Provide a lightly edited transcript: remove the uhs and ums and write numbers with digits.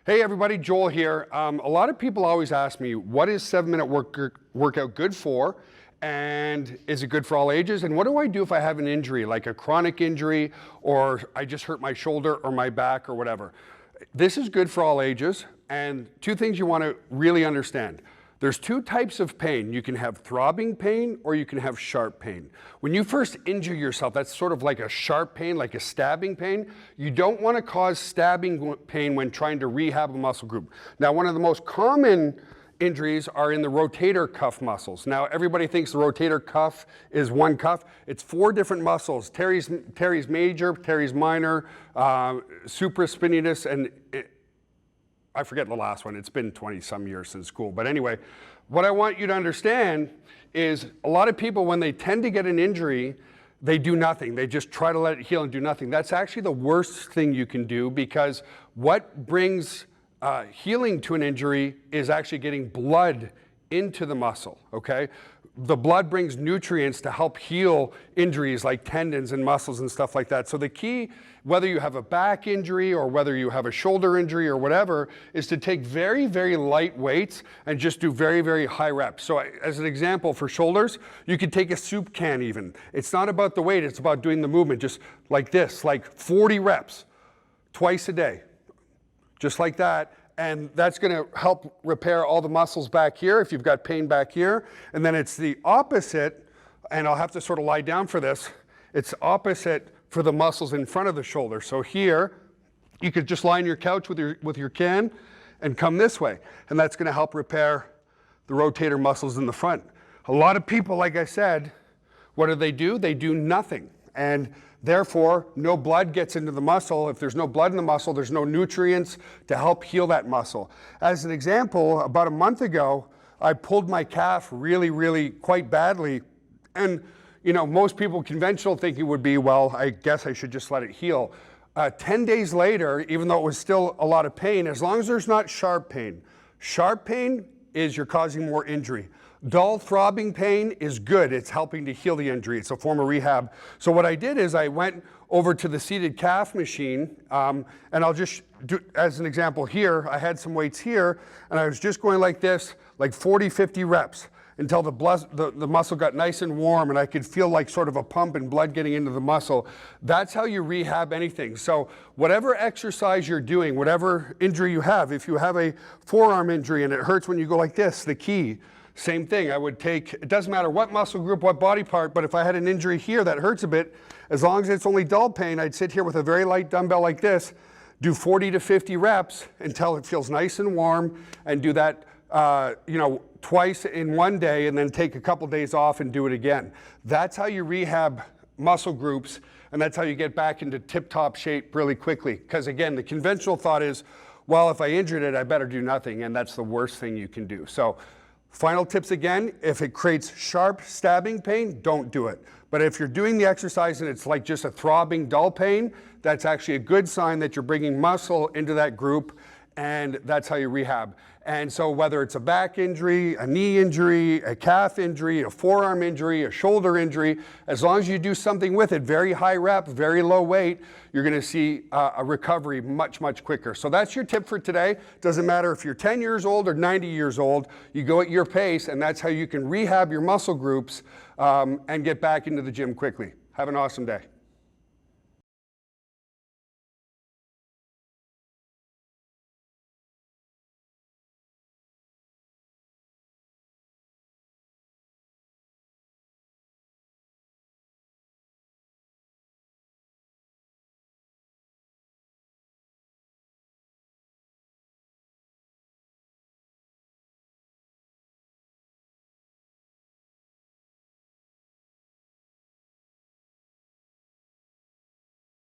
Hey everybody, Joel here. A lot of people always ask me, what is 7-minute workout good for? And is it good for all ages? And what do I do if I have an injury, like a chronic injury, or I just hurt my shoulder or my back or whatever? This is good for all ages. And two things you want to really understand. There's two types of pain. You can have throbbing pain or you can have sharp pain. When you first injure yourself, that's sort of like a sharp pain, like a stabbing pain. You don't want to cause stabbing pain when trying to rehab a muscle group. Now, one of the most common injuries are in the rotator cuff muscles. Now, everybody thinks the rotator cuff is one cuff. It's 4 different muscles: teres major, teres minor, supraspinatus, and I forget the last one. It's been 20-some years since school. But anyway, what I want you to understand is a lot of people, when they tend to get an injury, they do nothing. They just try to let it heal and do nothing. That's actually the worst thing you can do, because what brings healing to an injury is actually getting blood into the muscle, okay? The blood brings nutrients to help heal injuries like tendons and muscles and stuff like that. So the key, whether you have a back injury or whether you have a shoulder injury or whatever, is to take very, very light weights and just do very, very high reps. So as an example, for shoulders, you could take a soup can even. It's not about the weight, it's about doing the movement, just like this, like 40 reps twice a day, just like that. And that's going to help repair all the muscles back here if you've got pain back here. And then it's the opposite, and I'll have to sort of lie down for this, it's opposite for the muscles in front of the shoulder. So here, you could just lie on your couch with your can and come this way. And that's going to help repair the rotator muscles in the front. A lot of people, like I said, what do? They do nothing. And therefore, no blood gets into the muscle. If there's no blood in the muscle, there's no nutrients to help heal that muscle. As an example, about a month ago, I pulled my calf really, really quite badly. And you know, most people conventional thinking would be, well, I guess I should just let it heal. 10 days later, even though it was still a lot of pain, as long as there's not sharp pain is you're causing more injury. Dull throbbing pain is good. It's helping to heal the injury. It's a form of rehab. So what I did is I went over to the seated calf machine, and I'll just do, as an example here, I had some weights here, and I was just going like this, like 40, 50 reps, until the muscle got nice and warm and I could feel like sort of a pump and blood getting into the muscle. That's how you rehab anything. So whatever exercise you're doing, whatever injury you have, if you have a forearm injury and it hurts when you go like this, the key, same thing. I would take, it doesn't matter what muscle group, what body part, but if I had an injury here that hurts a bit, as long as it's only dull pain, I'd sit here with a very light dumbbell like this, do 40 to 50 reps until it feels nice and warm, and do that twice in one day, and then take a couple days off and do it again. That's how you rehab muscle groups, and that's how you get back into tip-top shape really quickly. Because again, the conventional thought is, well, if I injured it, I better do nothing, and that's the worst thing you can do. So final tips again, if it creates sharp stabbing pain, don't do it. But if you're doing the exercise and it's like just a throbbing, dull pain, that's actually a good sign that you're bringing muscle into that group, and that's how you rehab. And so whether it's a back injury, a knee injury, a calf injury, a forearm injury, a shoulder injury, as long as you do something with it, very high rep, very low weight, you're going to see a recovery much, much quicker. So that's your tip for today. Doesn't matter if you're 10 years old or 90 years old, you go at your pace, and that's how you can rehab your muscle groups and get back into the gym quickly. Have an awesome day.